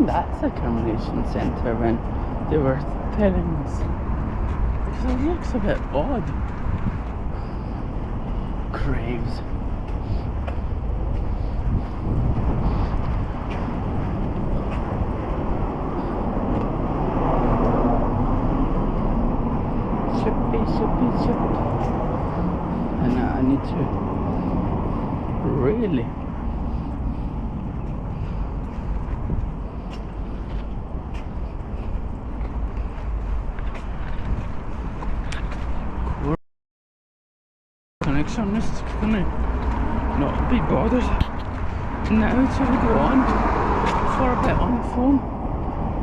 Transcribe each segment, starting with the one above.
think that's a cremation centre when they were telling us. Because it looks a bit odd. Graves. Ship. And I need to really connection is gonna not be bothered now to go on for a bit on the phone.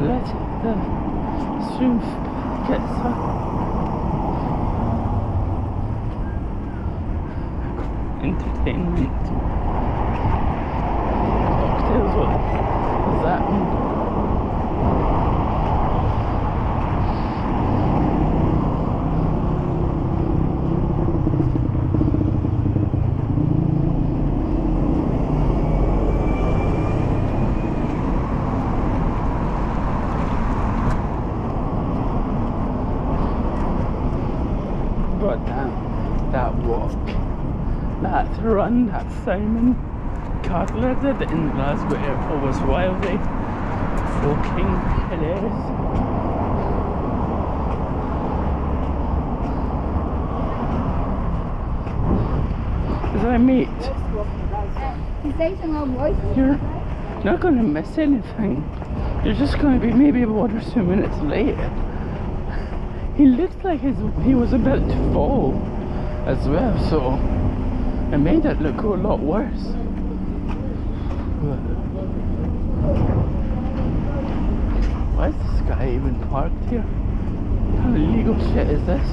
Let the stream get stuck. Entertainment. Cocktails, what does that mean? God damn, that walk. That run that Simon Cutler did in Glasgow airport was wildly fucking hilarious. As I meet, you're not going to miss anything. You're just going to be maybe 1 or 2 minutes late. He looked like he was about to fall as well, so it made it look a lot worse. Why is this guy even parked here? What kind of illegal shit is this?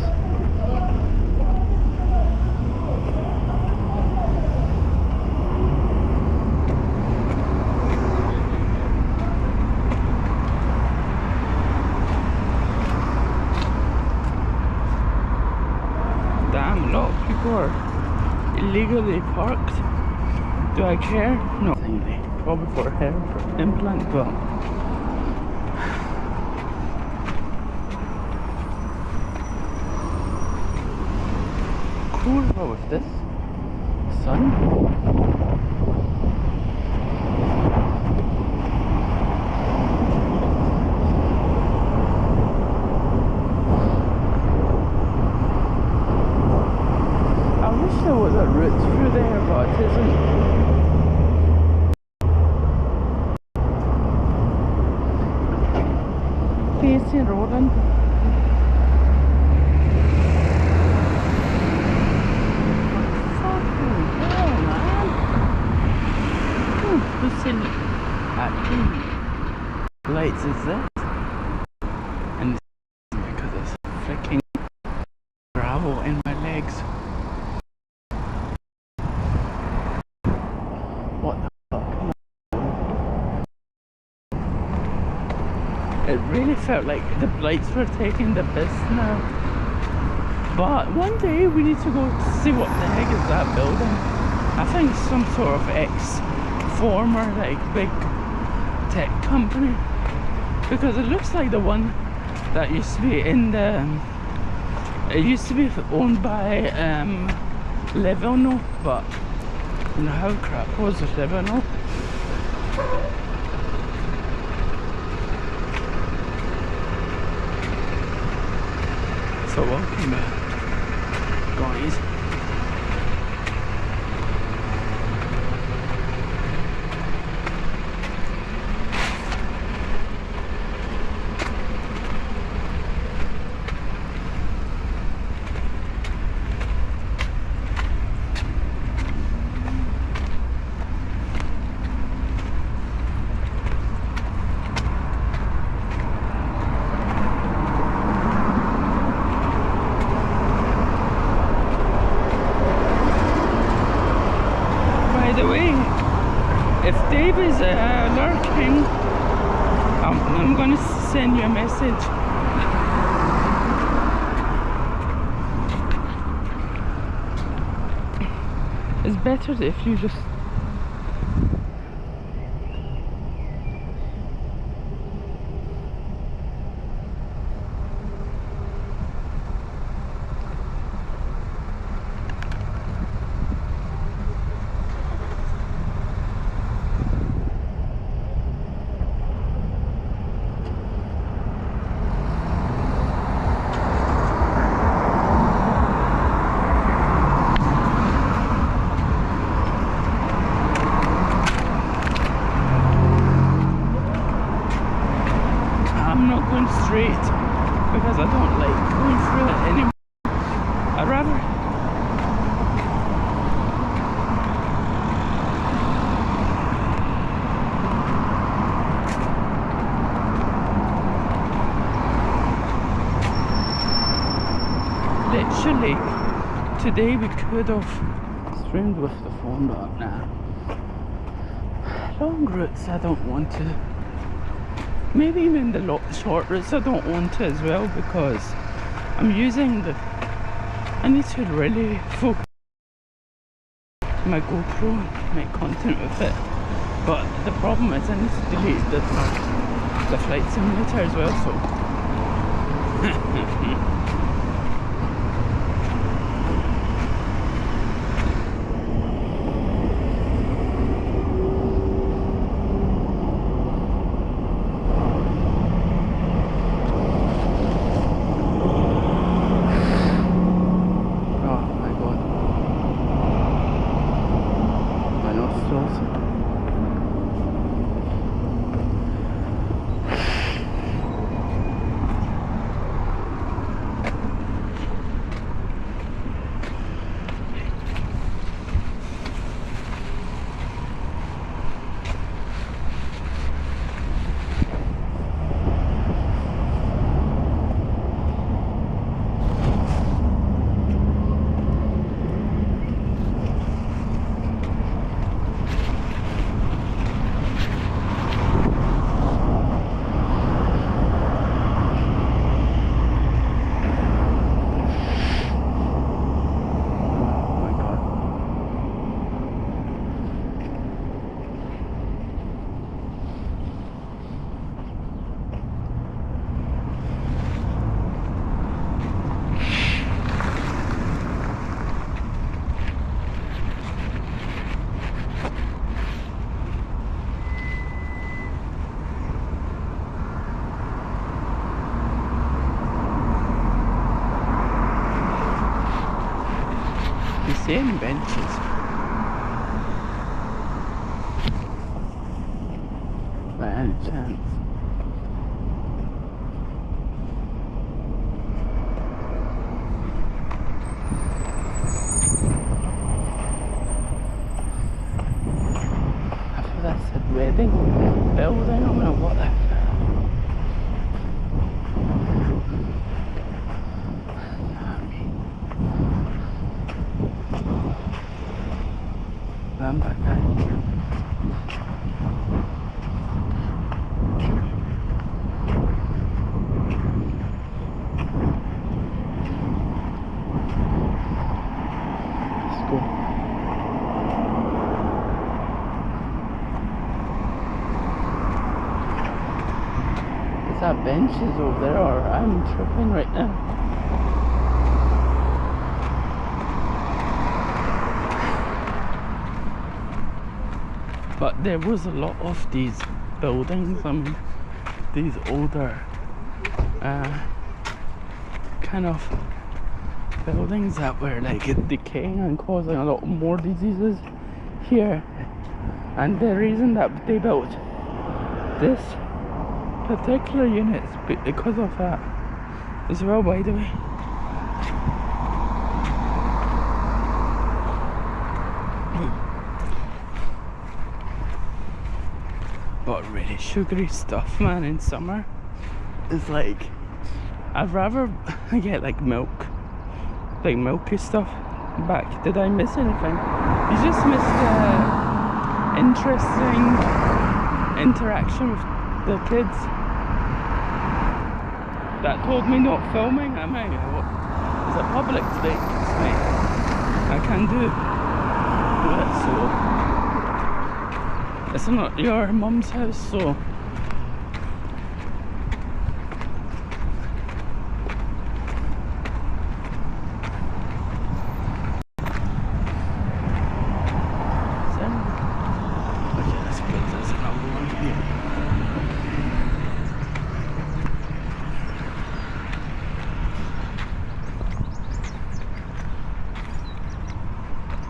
Damn, a lot of people are illegally parked. Do I care? No. Probably for a hair implant, but cool. What was this? Sun? There was a route through there, but it isn't. Fancy rolling. Fucking hell, man. Who's in acting lights is this? And it's because it's freaking gravel in my legs. What the fuck? It really felt like the lights were taking the piss now. But one day we need to go see what the heck is that building. I think some sort of former like big tech company. Because it looks like the one that used to be in the... it used to be owned by Levono, but you know how crap was it, Levono? So welcome guys. If Dave is lurking, I'm going to send you a message. It's better if you just Actually, today we could have streamed with the phone, but nah. Long routes I don't want to. Maybe even the short routes I don't want to as well, because I'm using the... I need to really focus on my GoPro and make content with it. But the problem is I need to delete the flight simulator as well, so... Same benches. By any chance. I thought that said wedding building. I don't know what that. I'm back there. Let's go. Is that benches over there, or I'm tripping right now? But there was a lot of these buildings, I mean, these older kind of buildings that were like decaying and causing a lot more diseases here. And the reason that they built this particular unit is because of that as well, by the way. But really sugary stuff, man, in summer is like, I'd rather get like milk, like milky stuff. Back, did I miss anything? You just missed the interesting interaction with the kids that told me not filming. I mean, it's a public space, mate. I can do it, so it's not your mum's house, so okay, let's put this another one here.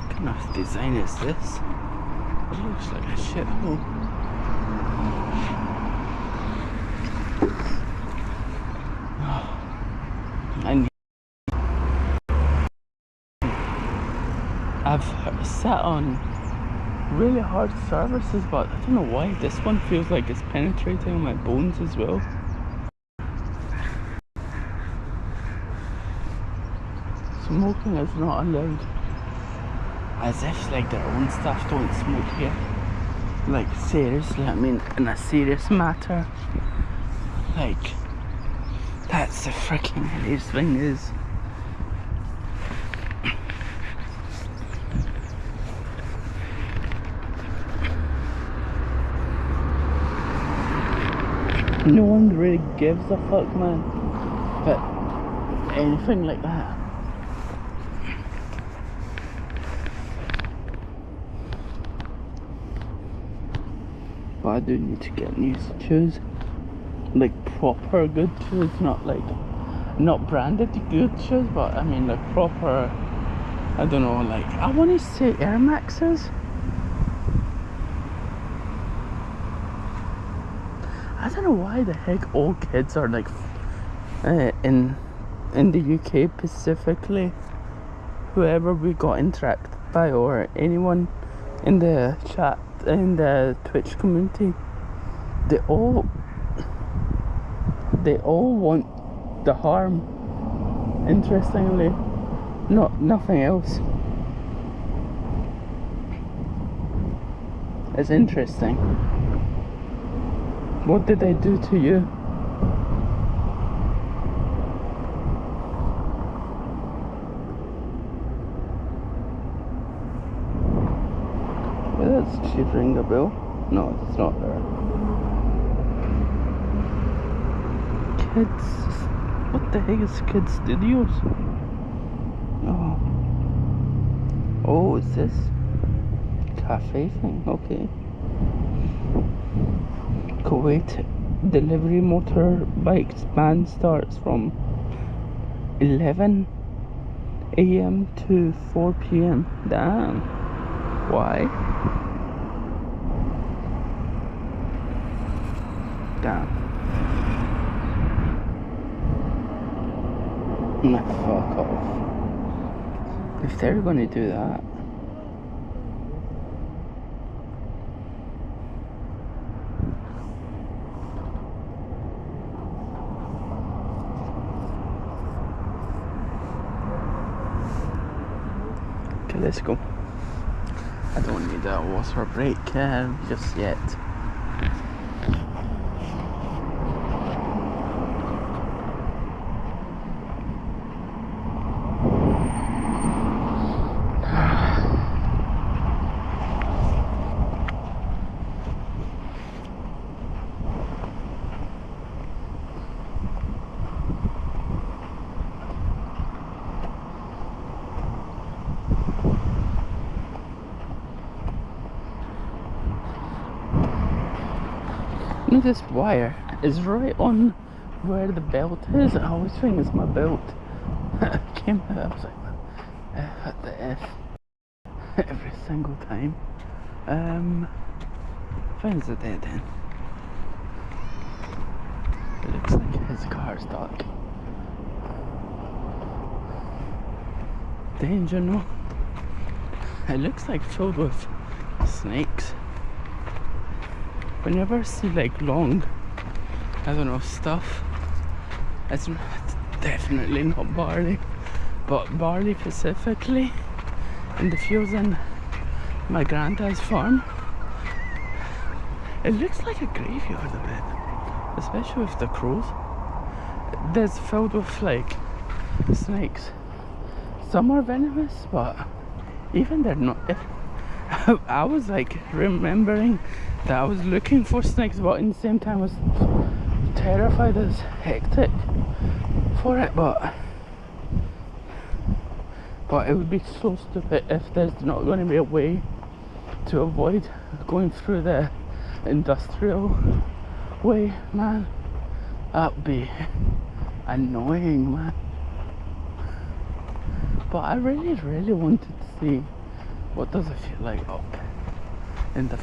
What kind of design is this? It looks like a shithole. I've sat on really hard surfaces, but I don't know why this one feels like it's penetrating on my bones as well. smoking is not allowed. As if like their own staff don't smoke here. Like seriously, I mean in a serious matter. Like that's the freaking hilarious thing is. No one really gives a fuck, man. But anything like that. But I do need to get new shoes. Like proper good shoes, not branded good shoes, but I mean like proper, I don't know, like I want to say Air Maxes. I don't know why the heck all kids are like in the UK specifically, whoever we got interacted by or anyone in the chat in the Twitch community, they all want the harm, interestingly, nothing else. It's interesting. What did they do to you? Well, that's should ring a bell. No, it's not there. Kids, what the heck is Kids Studios? Oh, is this cafe thing? Okay. Kuwait delivery motorbikes ban starts from 11 AM to 4 PM. Damn. Why? Damn. Nah, fuck off. If they're gonna do that. Okay, let's go. I don't need a water break just yet. This wire is right on where the belt is. I always think it's my belt. I came out, I was like, what the F? Every single time. Finds a dead end. It looks like his car's stuck. Danger, no? It looks like filled with snakes. Whenever I see like long, I don't know, stuff, it's definitely not barley, but barley specifically in the fields in my granddad's farm, it looks like a graveyard a bit, especially with the crows. There's filled with like snakes. Some are venomous, but even they're not. I was like remembering that I was looking for snakes, but in the same time I was terrified as hectic for it. But it would be so stupid if there's not going to be a way to avoid going through the industrial way, man. That would be annoying, man. But I really wanted to see what does it feel like up in the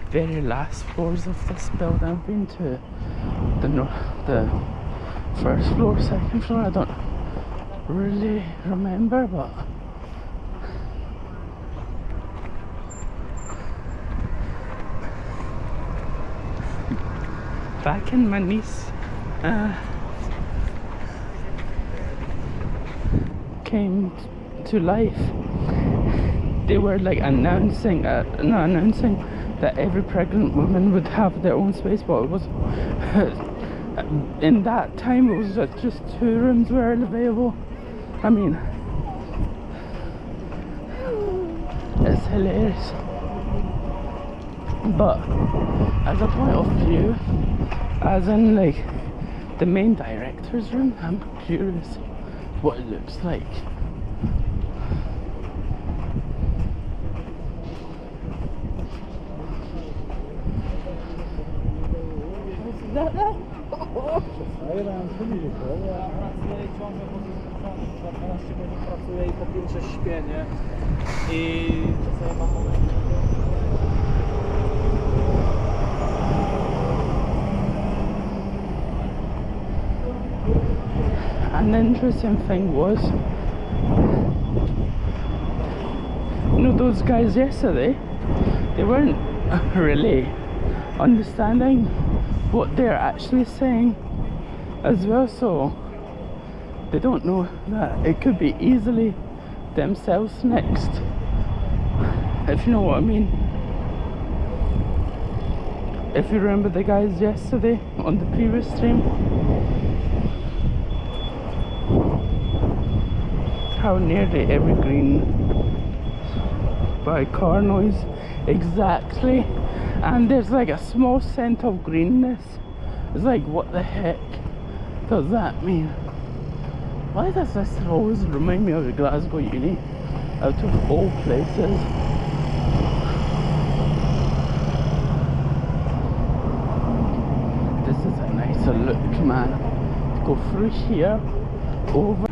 very last floors of this building. I've been to the first floor, second floor, I don't really remember, but back in my niece came to life, they were like announcing, not announcing that every pregnant woman would have their own space, but it was in that time it was just 2 rooms were available. I mean, it's hilarious. But as a point of view, as in like the main director's room, I'm curious what it looks like. Pracuję i po 5-6 śpię, nie? I czasami mam moment. An interesting thing was, you know, those guys yesterday, they weren't really understanding what they're actually saying as well, so they don't know that it could be easily themselves next, if you know what I mean. If you remember the guys yesterday on the previous stream, how nearly every green by car noise, exactly, and there's like a small scent of greenness. It's like, what the heck does that mean? Why does this always remind me of the Glasgow uni, out of all places? This is a nicer look, man. Go through here, over.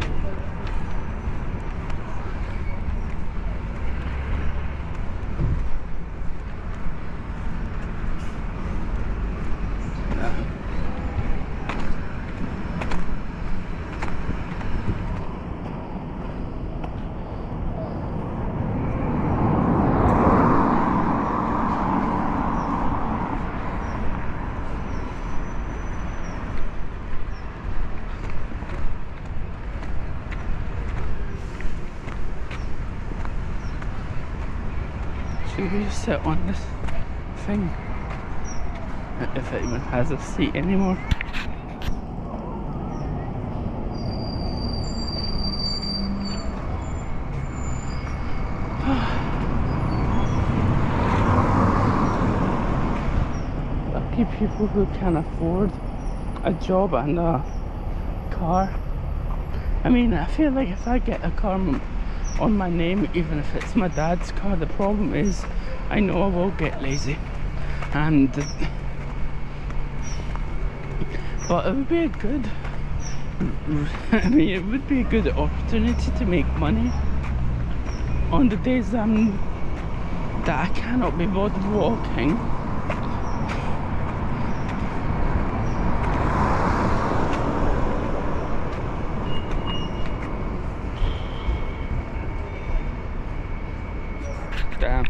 Should we just sit on this thing? If it even has a seat anymore. Lucky people who can afford a job and a car. I mean, I feel like if I get a car on my name, even if it's my dad's car, the problem is I know I will get lazy, and but it would be a good I mean, it would be a good opportunity to make money on the days that I cannot be bothered walking. Damn,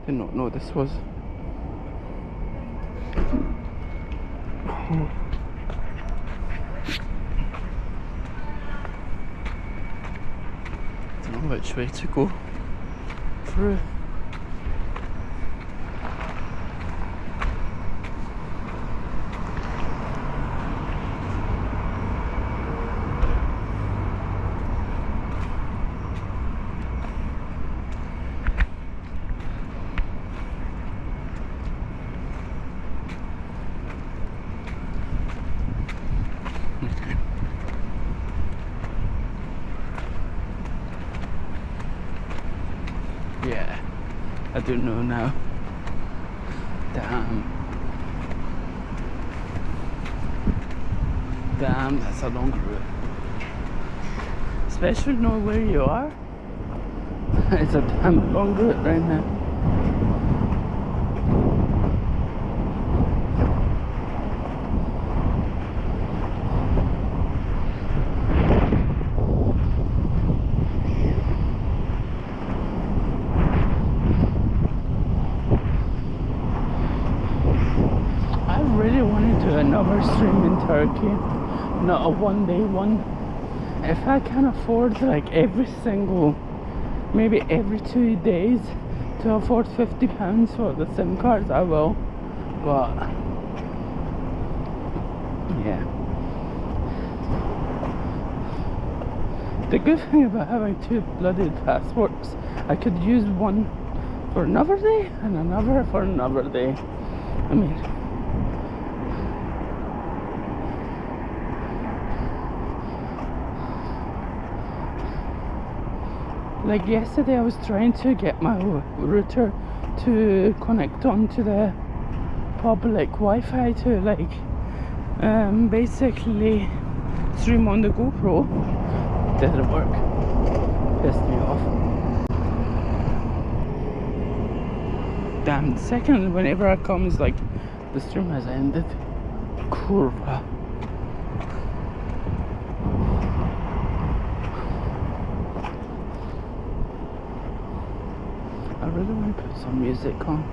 did not know this was. Oh. Don't know which way to go through. Yeah, I don't know now. Damn, that's a long route. Especially knowing where you are. It's a damn long route right now. Another stream in Turkey, not a one-day one, if I can afford like every single, maybe every 2 days to afford £50 for the SIM cards, I will. But yeah, the good thing about having 2 bloody passports, I could use one for another day and another for another day. I mean, like yesterday I was trying to get my router to connect onto the public Wi-Fi to like basically stream on the GoPro. Didn't work. Pissed me off. Damn, the second whenever I come is like the stream has ended. Kurva. I really want to put some music on.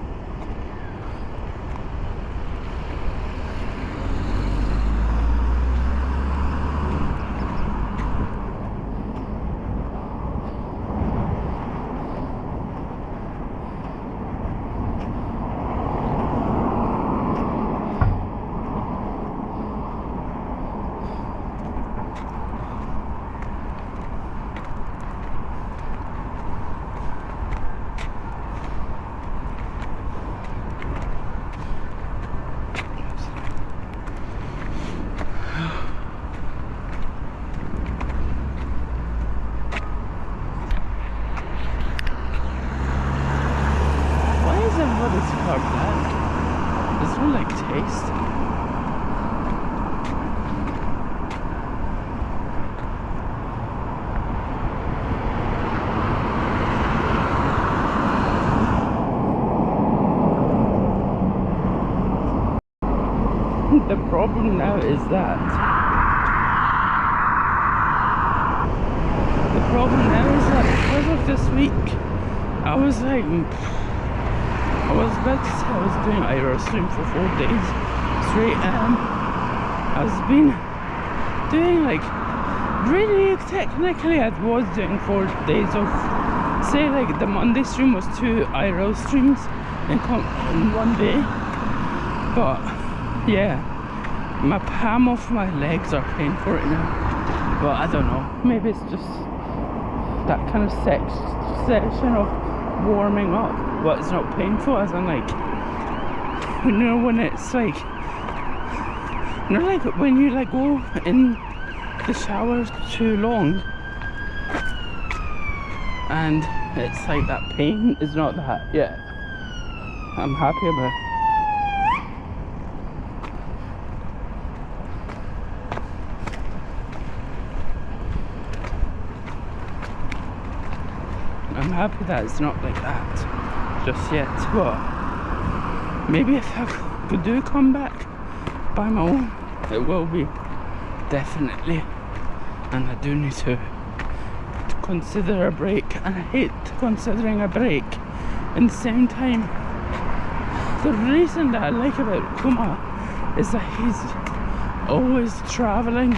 Everybody's car black. There's no like taste. The problem now is that because of this week, I was like, I was about to say I was doing Ira stream for 4 days straight. I've been doing like, really technically I was doing 4 days of, say like the Monday stream was 2 IRL streams in one day. But yeah, my palm of my legs are painful right now. But I don't know, maybe it's just that kind of session of warming up. But it's not painful, as in like, you know, when it's like, you know, like when you like go in the shower too long and it's like that pain is not that yet. I'm happy about it. I'm happy that it's not like that just yet, but maybe if I do come back by my own, it will be, definitely. And I do need to consider a break, and I hate considering a break. In the same time, the reason that I like about Kuma is that he's always traveling.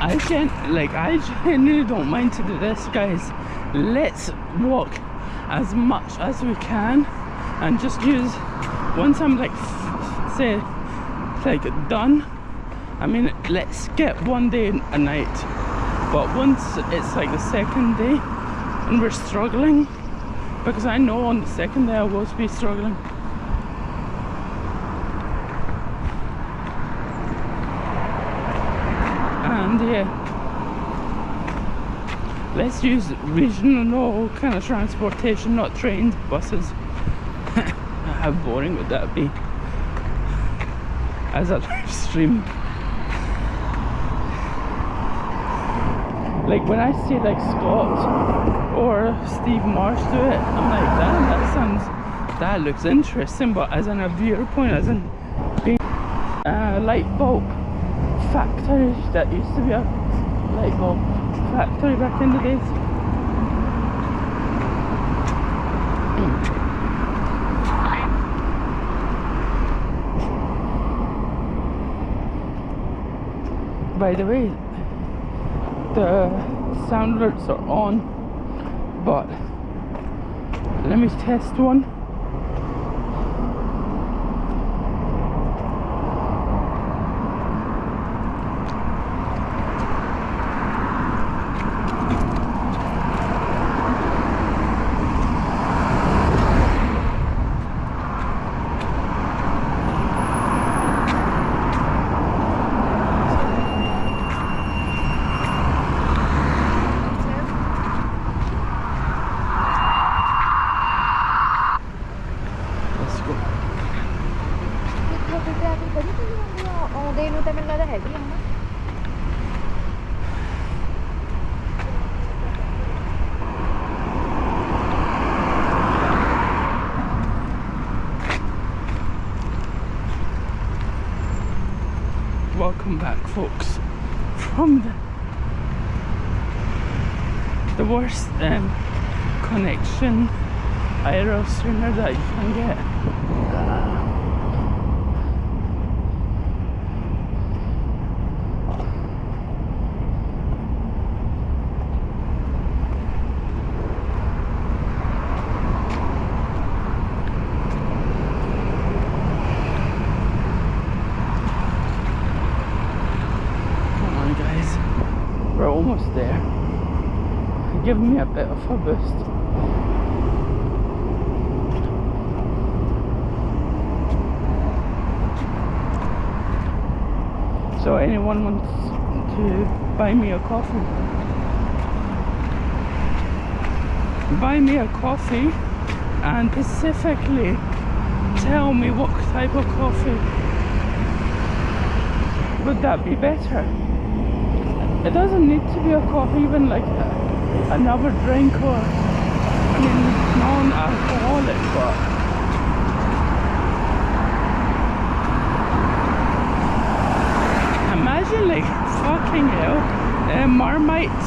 I genuinely don't mind to do this, guys. Let's walk as much as we can and just use, once I'm like, say, like done, I mean, let's skip 1 day a night. But once it's like the second day and we're struggling, because I know on the second day I will be struggling. And yeah, let's use regional kind of transportation, not trains, buses. How boring would that be as a live stream? Like when I see like Scott or Steve Marsh do it, I'm like, damn, that looks interesting. But as in a viewpoint, as in being a light bulb factory, that used to be a light bulb factory back in the days. By the way, the sound alerts are on, but let me test one. Welcome back, folks, from the worst connection aerial streamer that you can get. We're almost there. Give me a bit of a boost. So anyone wants to buy me a coffee? Buy me a coffee and specifically tell me what type of coffee. Would that be better? It doesn't need to be a coffee, even like another drink, or I mean non-alcoholic, but imagine like fucking hell, Marmite.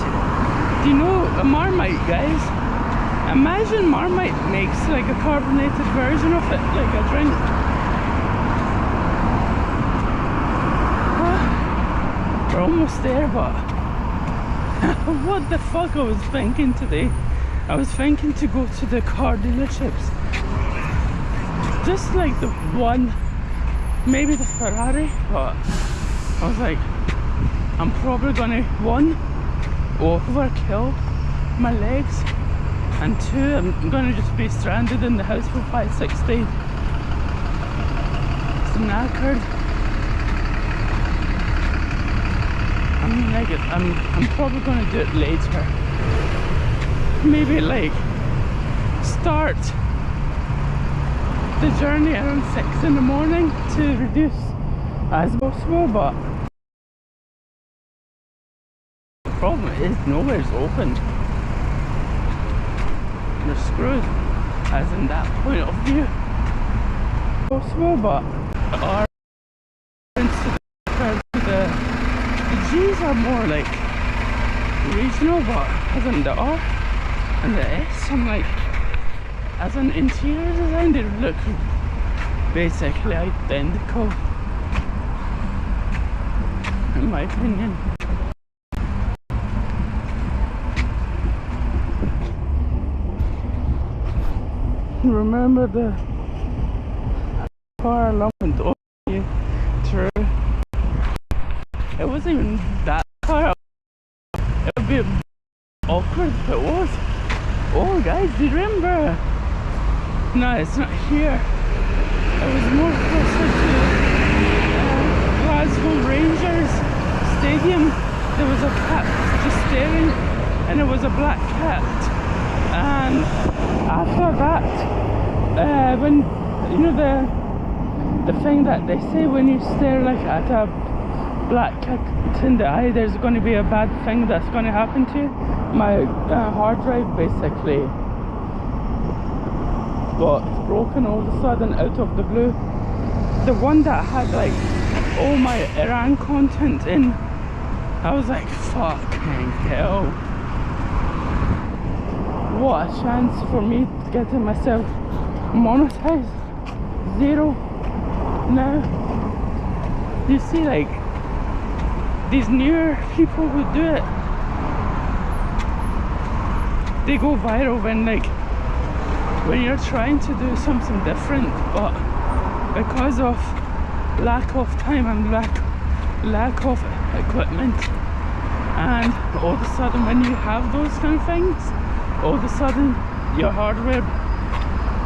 Do you know a Marmite, guys? Imagine Marmite makes like a carbonated version of it, like a drink. We're almost there, but what the fuck I was thinking today? I was thinking to go to the car dealerships. Just like the one, maybe the Ferrari, but I was like, I'm probably gonna, one, overkill my legs, and two, I'm gonna just be stranded in the house for 5-6 days. It's knackered. I mean, like I'm probably gonna do it later. Maybe like start the journey around 6 in the morning to reduce as possible, but the problem is nowhere's open. You're screwed, as in that point of view. Possible, but our G's are more like regional, but as in the R and the S, I'm like, as an interior design, they look basically identical, in my opinion. Remember the car alarm went off through. It wasn't even that far. It would be awkward if it was. Oh guys, do you remember? No, it's not here. It was more closer to Glasgow Rangers Stadium. There was a cat just staring, and it was a black cat. And after that, when you know the thing that they say when you stare like at a black cat in the eye, there's going to be a bad thing that's going to happen to you. My hard drive basically got broken all of a sudden out of the blue. The one that had like all my Iran content in, I was like, fucking hell, what a chance for me getting myself monetized. Zero now. You see, like, these newer people who do it, they go viral when you're trying to do something different, but because of lack of time and lack of equipment, and all of a sudden when you have those kind of things, all of a sudden your hardware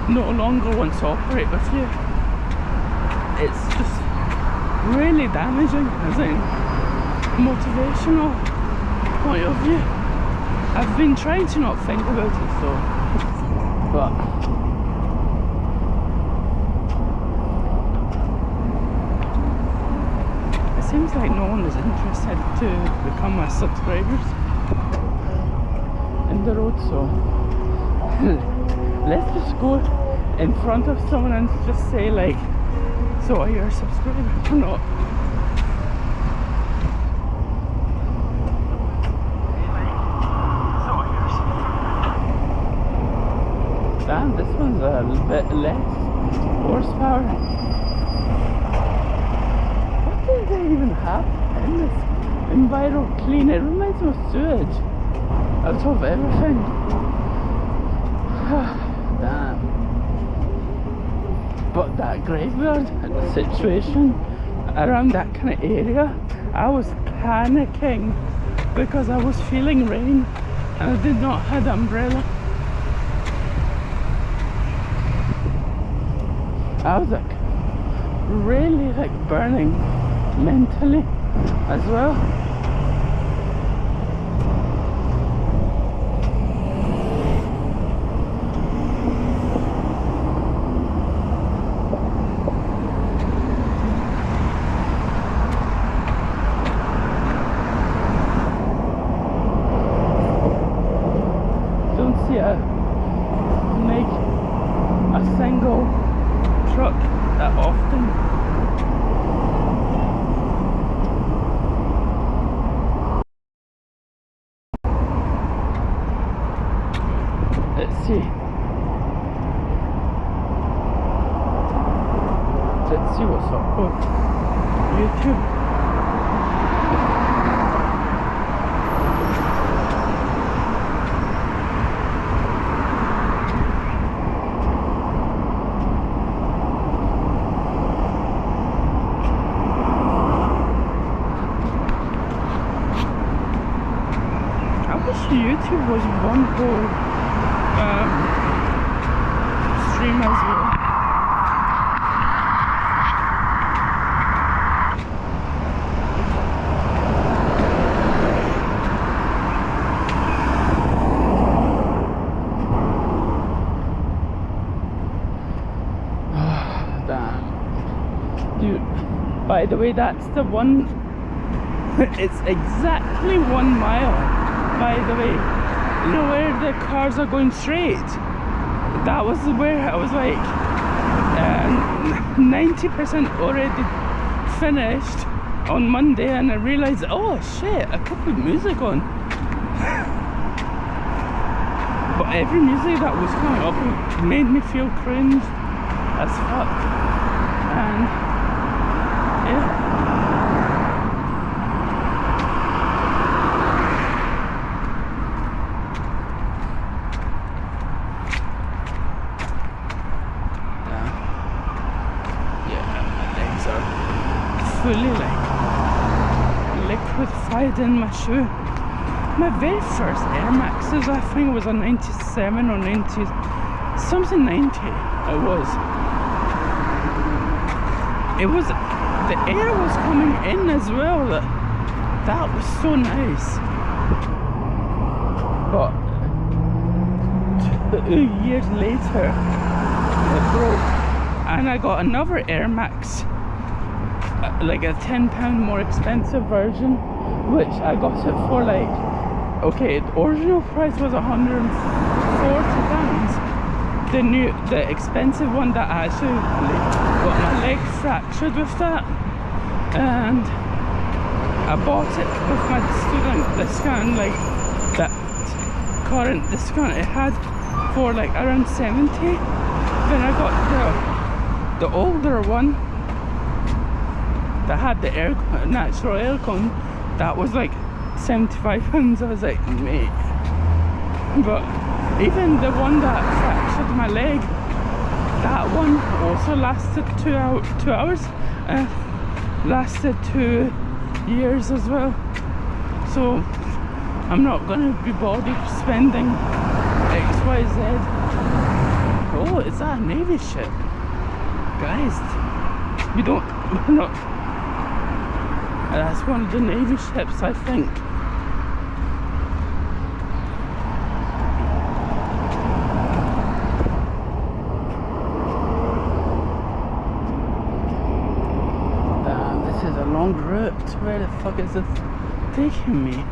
no longer wants to operate with you. It's just really damaging as a motivational point of view. I've been trying to not think about it, so, but it seems like no one is interested to become my subscribers in the road, so let's just go in front of someone and just say like, so are you a subscriber or not? Damn, this one's a bit less horsepower. What do they even have in this Enviro Clean? It reminds me of sewage out of everything. Damn. But that graveyard situation around that kind of area, I was panicking because I was feeling rain and I did not have an umbrella. I was like really like burning mentally as well. Don't see a single truck that often. Let's see what's up on YouTube. YouTube was one whole stream as well. Damn. Dude, by the way, that's the one. It's exactly 1 mile. By the way, you know where the cars are going straight? That was where I was like 90% already finished on Monday, and I realized, oh shit, I could put music on. But every music that was coming up made me feel cringe as fuck. And yeah. Fully like liquefied in my shoe. My very first Air Maxes, I think it was a 97 or 90, something 90 it was. The air was coming in as well. That was so nice. But 2 years later, it broke, and I got another Air Max, like a £10 more expensive version, which I got it for like, okay, the original price was £140. The expensive one that I actually got my leg fractured with that, and I bought it with my student discount, like that current discount it had, for like around 70. Then I got the older one that had the natural aircon that was like £75. I was like, mate. But even the one that fractured my leg, that one also lasted 2 hours, lasted 2 years as well. So I'm not gonna be bothered spending XYZ. Oh, is that a Navy ship? Guys, we're not, that's one of the Navy ships, I think. Damn, this is a long route. Where the fuck is this taking me?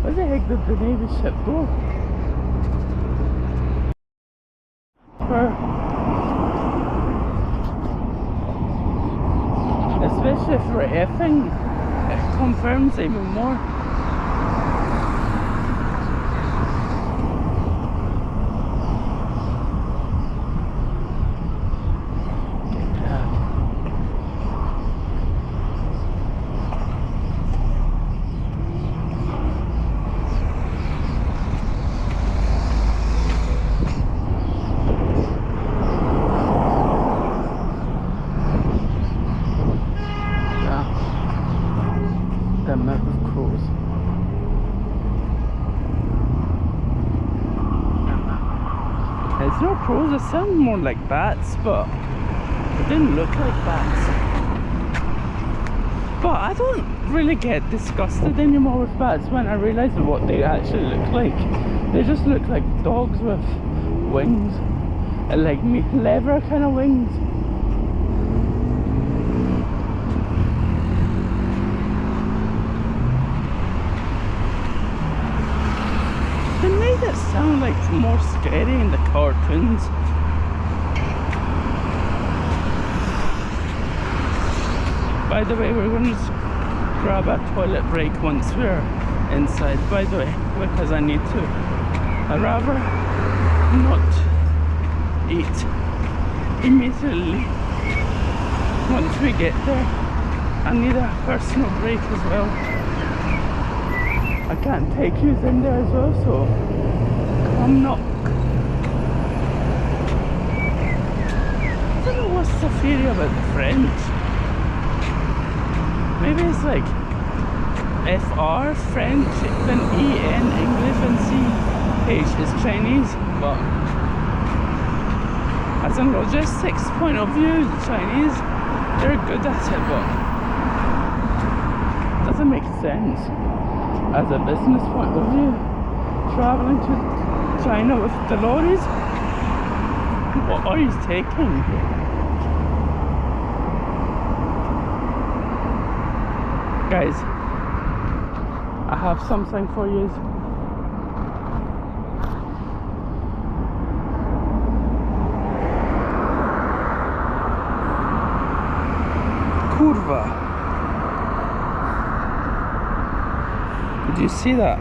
Where the heck did the Navy ship go? Especially if we're effing, it confirms even more. The map of crows. It's no crows, it sounds more like bats, but it didn't look like bats. But I don't really get disgusted anymore with bats when I realise what they actually look like. They just look like dogs with wings, like leather kind of wings. They made it sound like more scary in the cartoons. By the way, we're going to grab a toilet break once we're inside, by the way, because I need to. I'd rather not eat immediately once we get there. I need a personal break as well. I can't take you in there as well, so come knock. I don't know what's the theory about the French. Maybe it's like FR French, then EN English, and CH is Chinese. But as a logistics point of view, the Chinese, they're good at it, but it doesn't make sense. As a business point of view, traveling to China with the lorries, what are you taking? Guys, I have something for you. Kurwa. Did you see that?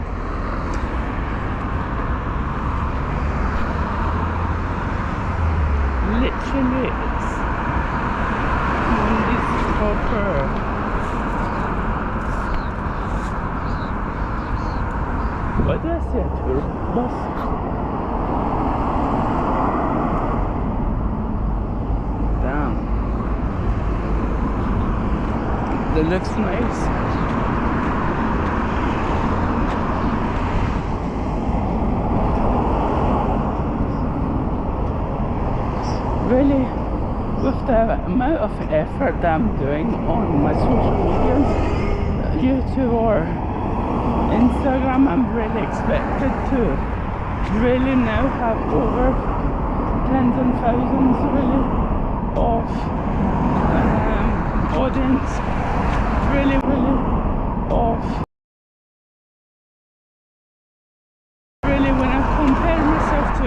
Literally, it's one of these proper. Why did I see a tour bus? Damn. That looks nice. Really, with the amount of effort that I'm doing on my social medias, YouTube or Instagram, I'm really expected to really now have over tens and thousands really of audience, really of really when I compare myself to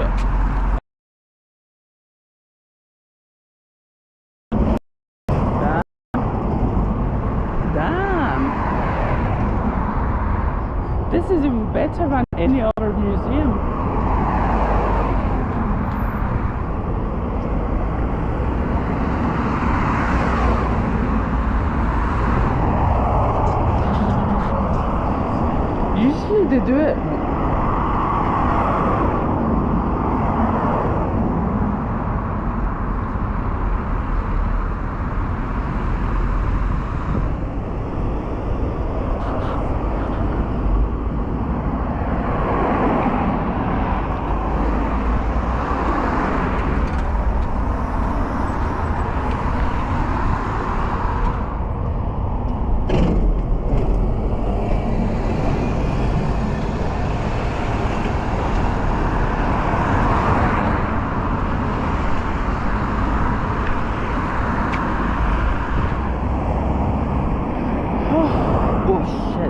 better than any other museum. Usually they do it.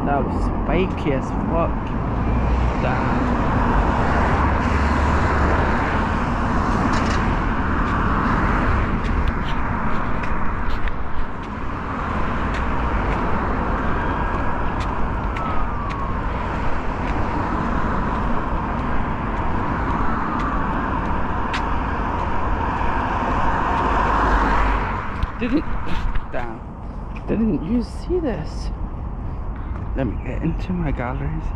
That was spiky as fuck. Damn. Didn't you see this? Let me get into my galleries.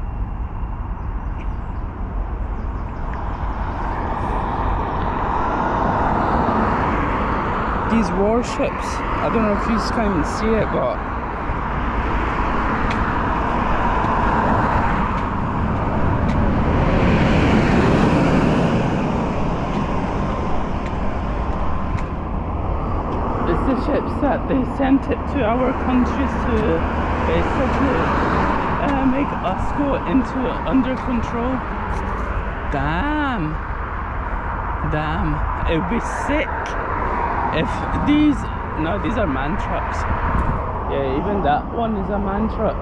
These warships, I don't know if you can see it, but it's the ships that they sent it to our countries to basically make us go into under control. Damn, it would be sick if these are man trucks. Yeah, even that one is a man truck.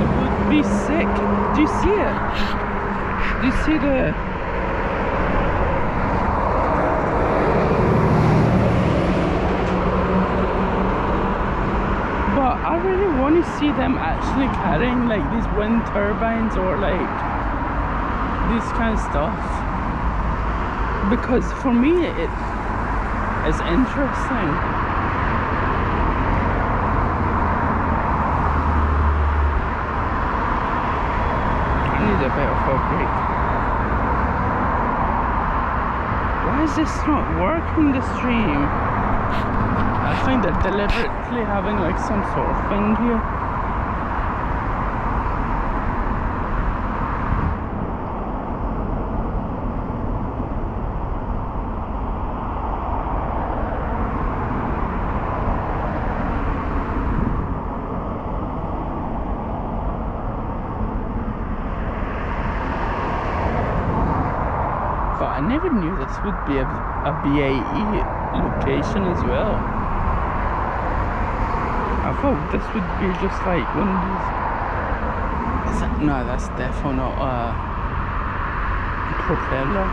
It would be sick. Do you see it? Do you see the I really want to see them actually carrying like these wind turbines or like this kind of stuff, because for me it is interesting. I need a bit of a break. Why is this not working, the stream? I think they're deliberately having like some sort of thing here. But I never knew this would be a BAE location as well. I thought this would be just like one of these. Is that? No, that's definitely not a propeller.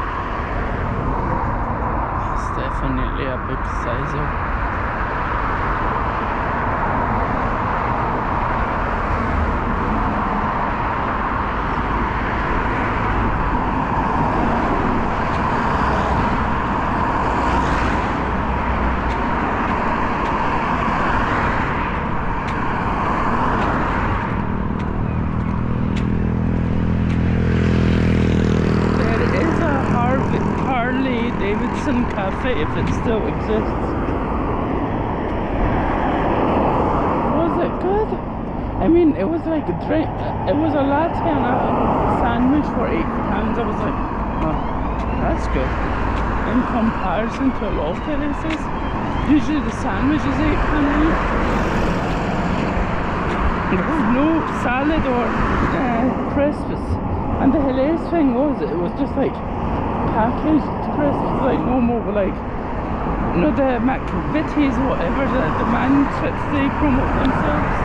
It's definitely a big sizer. Cafe, if it still exists. Was it good? I mean, it was like a drink. It was a latte and a sandwich for £8. I was like, oh, that's good. In comparison to a lot of places, usually the sandwich is £8. There was no salad or crisps. And the hilarious thing was, it was just like packaged crisps, like normal, like, you know, the McVitie's or whatever, the man chips they promote themselves.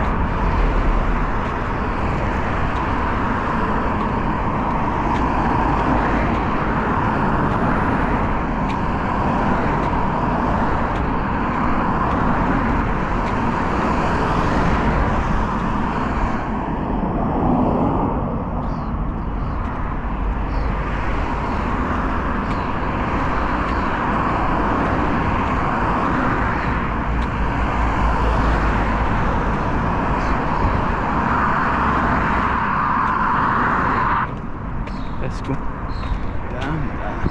Damn that.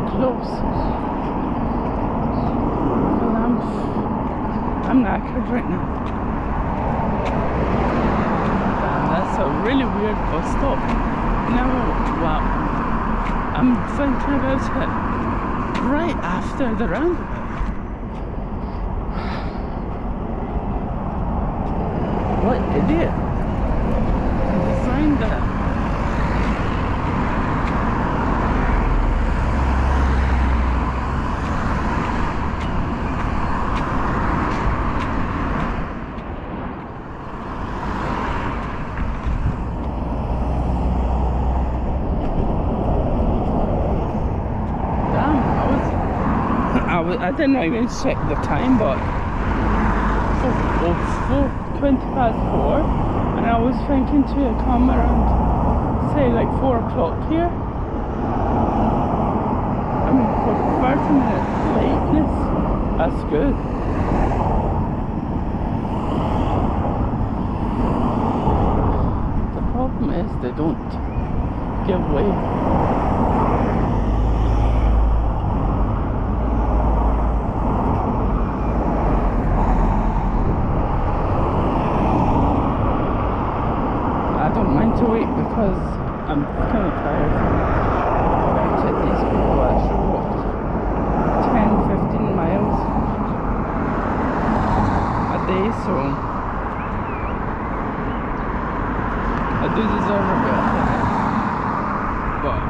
Close. Well, I'm knackered right now. Damn, that's a really weird bus stop. Now, wow. I'm thinking about it right after the roundabout. What idiot designed that? I didn't even check the time, but 20 past 4, and I was thinking to come around, say like 4 o'clock here. I mean, for 30 minutes lateness, that's good. The problem is they don't give way. To wait because I'm kind of tired. These people actually walked 10-15 miles a day, so I do deserve a bit of that. But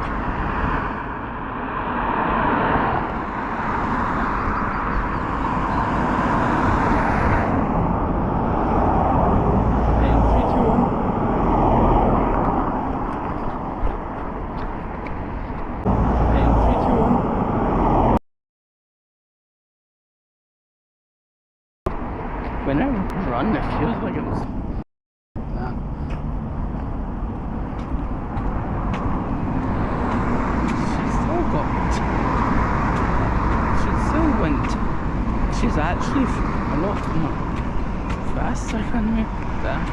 when I run, it feels like it was that. She's still got it. She still went. She's actually a lot more faster than me. That.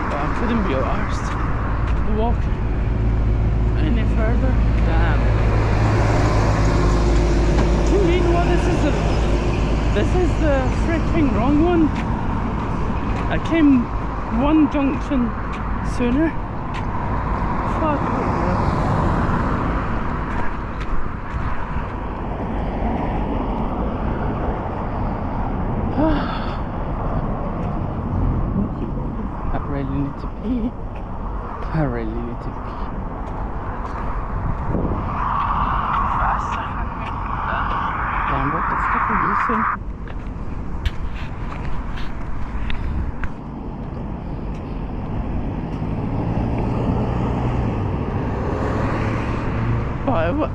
But I couldn't be arsed to walk any further. Damn. Do you mean what this is? This is the freaking wrong one. I came one junction sooner. Fuck. I really need to pee. I really need to pee. Damn, what the fuck are you saying?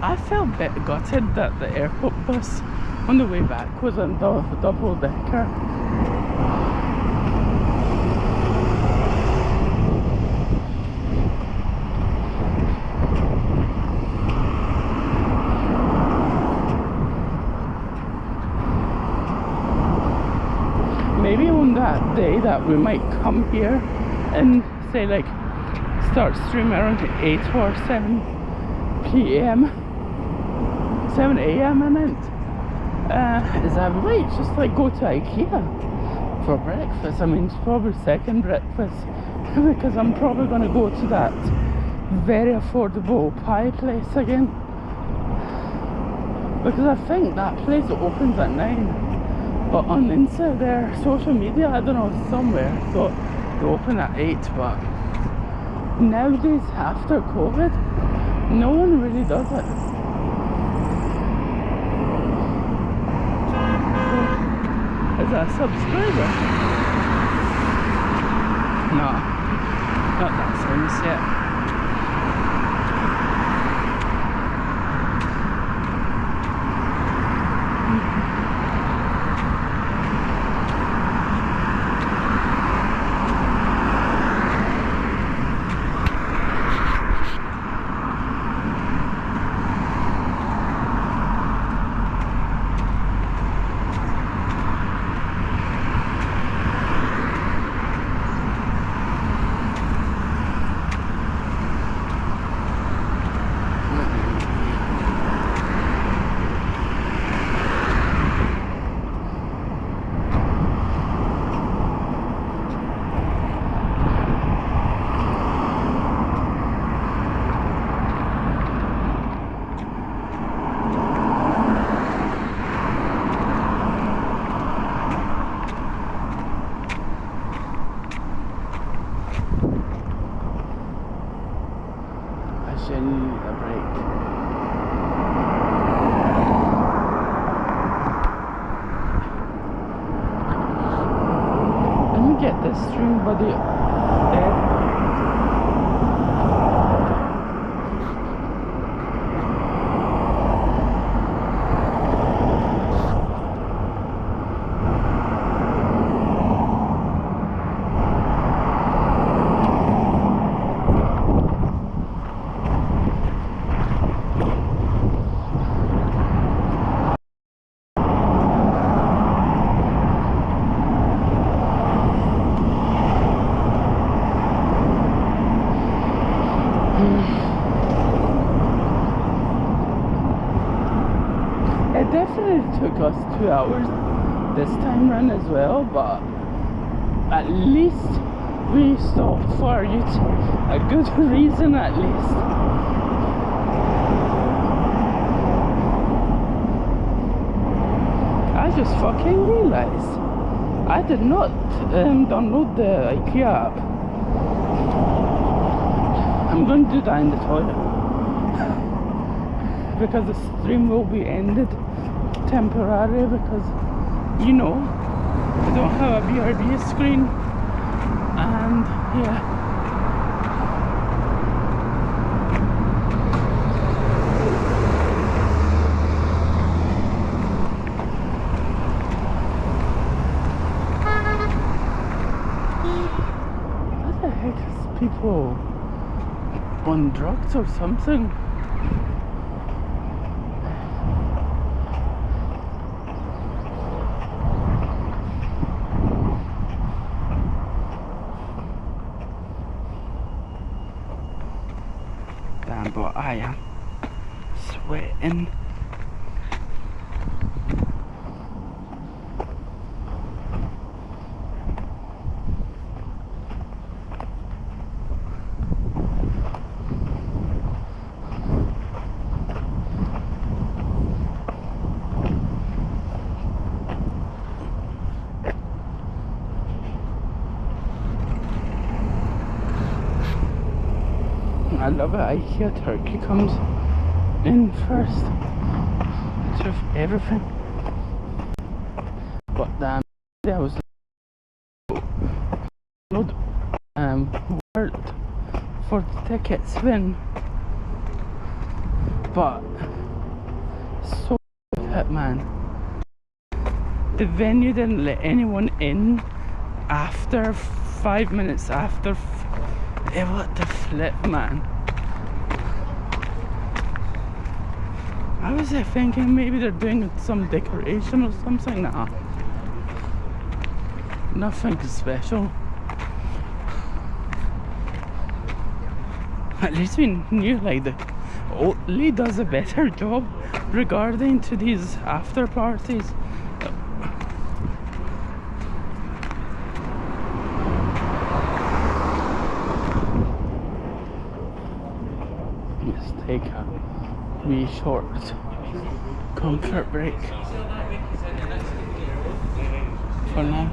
I felt a bit gutted that the airport bus on the way back was a double decker. Maybe on that day that we might come here and say like start streaming around 8 or 7 p.m. 7 a.m. I meant. Is that right? Just like go to IKEA for breakfast. I mean, it's probably second breakfast because I'm probably going to go to that very affordable pie place again. Because I think that place opens at 9. But on their social media, I don't know, somewhere, so they open at 8. But nowadays, after COVID, no one really does it. Is that a subscriber? No, not that famous yet. this stream, buddy. Dead. It definitely took us 2 hours this time round as well, but at least we stopped for a good reason at least. I just fucking realized I did not download the IKEA app. I'm going to do that in the toilet because the stream will be ended temporarily because, you know, I don't have a BRB screen, and yeah. What the heck is people on drugs or something? Damn, but I am sweating. I love it. IKEA turkey comes in first with everything. But then there was no word for the tickets when, but so hit, man. The venue didn't let anyone in after 5 minutes after. What the flip, man. I was thinking maybe they're doing some decoration or something. Nah, nothing special. At least we knew like the Oatly does a better job regarding to these after parties. Let's take a wee short comfort break for now.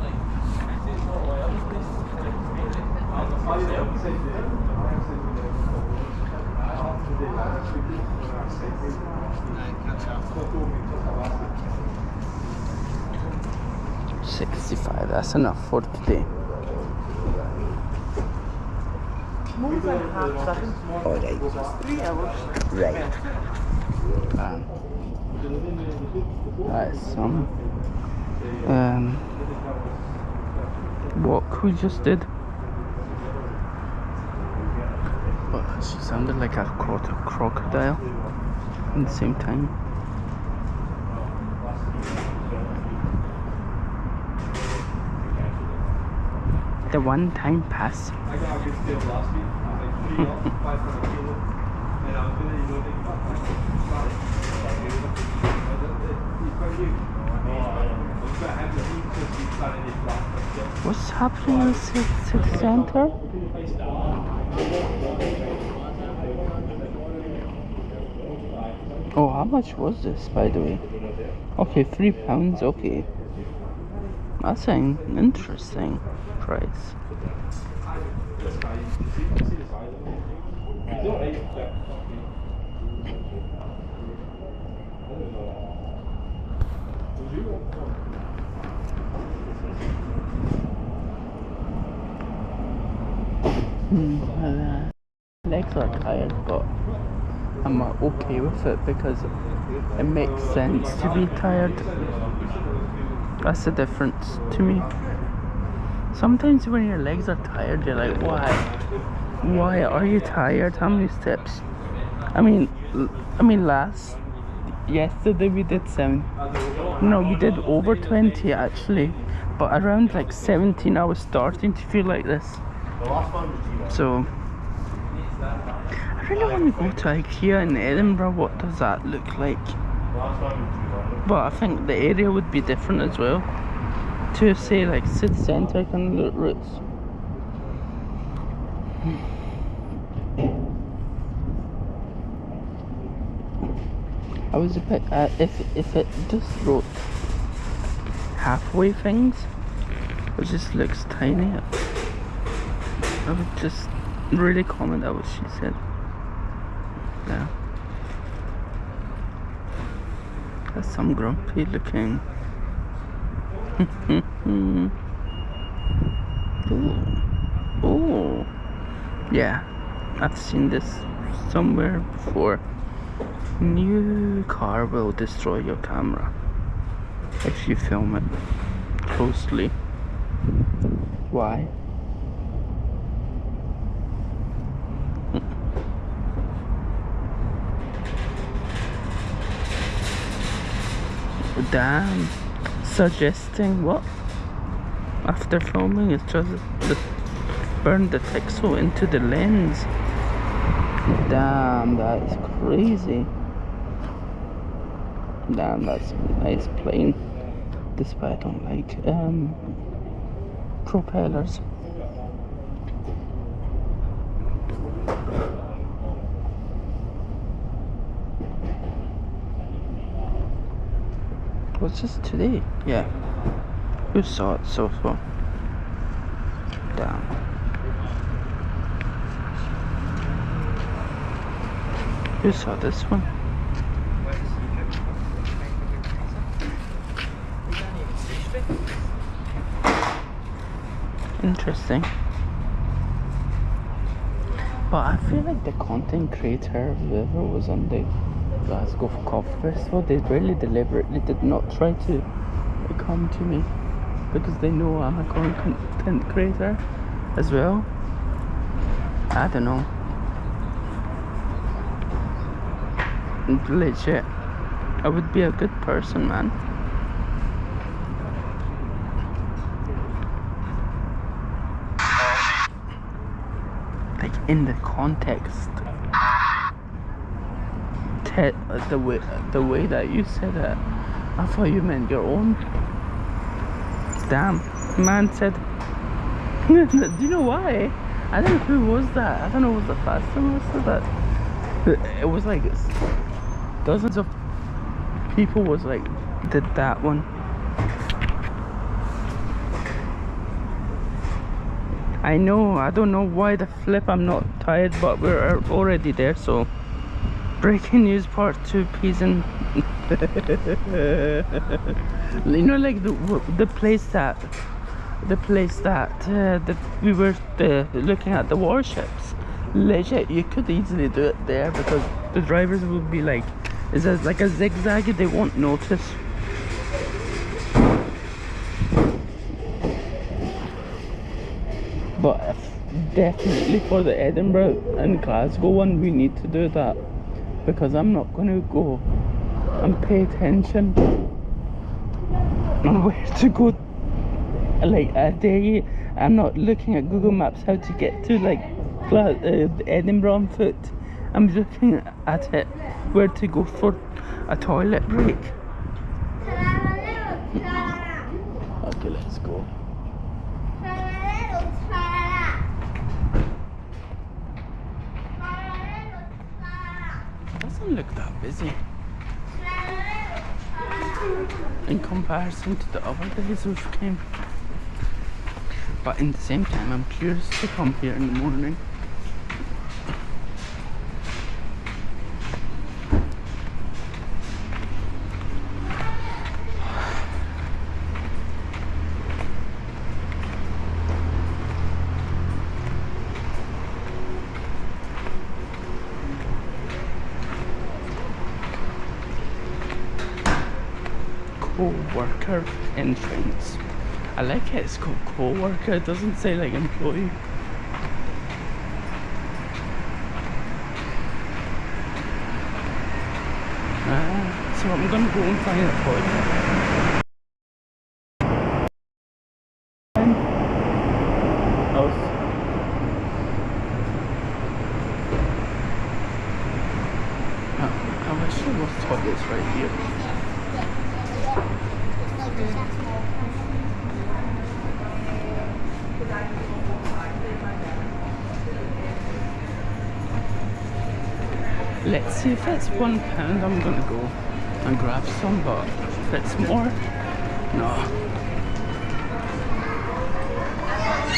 $65, that's enough for today. Alright. 3 hours. Right. That's some walk we just did. But she sounded like a crocodile at the same time. The one-time pass. What's happening in the city center? Oh, how much was this, by the way? Okay, £3, okay. That's an interesting price. My legs are tired, but I'm okay with it because it makes sense to be tired. That's the difference to me. Sometimes when your legs are tired, you're like, why? Why are you tired? How many steps? I mean, yesterday we did 7. No, we did over 20 actually. But around like 17, I was starting to feel like this. So, I really want to go to IKEA in Edinburgh. What does that look like? But I think the area would be different as well. To say like city centre kind of routes. I was a bit if it just wrote halfway things, it just looks tiny. I would just really comment out what she said. Yeah. That's some grumpy looking. Oh, yeah, I've seen this somewhere before. New car will destroy your camera if you film it closely. Why? Damn. Suggesting what? After filming, it's just burn the pixel into the lens. Damn, that's crazy. Damn, that's a nice plane. Despite I don't like propellers. What's this today? Yeah. Who saw it so far? Damn. Who saw this one? Interesting. But I feel like the content creator, whoever was on the Glasgow Coffee Festival, they really deliberately did not try to come to me because they know I'm a content creator as well. I don't know. Legit, I would be a good person, man. Like in the context, the way that you said it, I thought you meant your own. Damn, man said. Do you know why? I don't know who was that. I don't know, was the first time I said that. It was like dozens of people was like did that one. I know, I don't know why the flip I'm not tired, but we're already there. So breaking news part 2, peas and you know, like the place that we were looking at the warships. Legit, you could easily do it there because the drivers would be like, is it like a zigzag? They won't notice. But definitely for the Edinburgh and Glasgow one, we need to do that because I'm not going to go and pay attention on where to go. Like a day, I'm not looking at Google Maps how to get to like Edinburgh on foot. I'm looking at it where to go for a toilet break. Okay, let's go. Doesn't look that busy in comparison to the other days we've came. But in the same time, I'm curious to come here in the morning. worker entrance. I like it, it's called co-worker, it doesn't say like employee. So I'm gonna go and find a toilet. I wish there was toilets right here. Let's see if it's £1, I'm gonna go and grab some, but if it's more, no.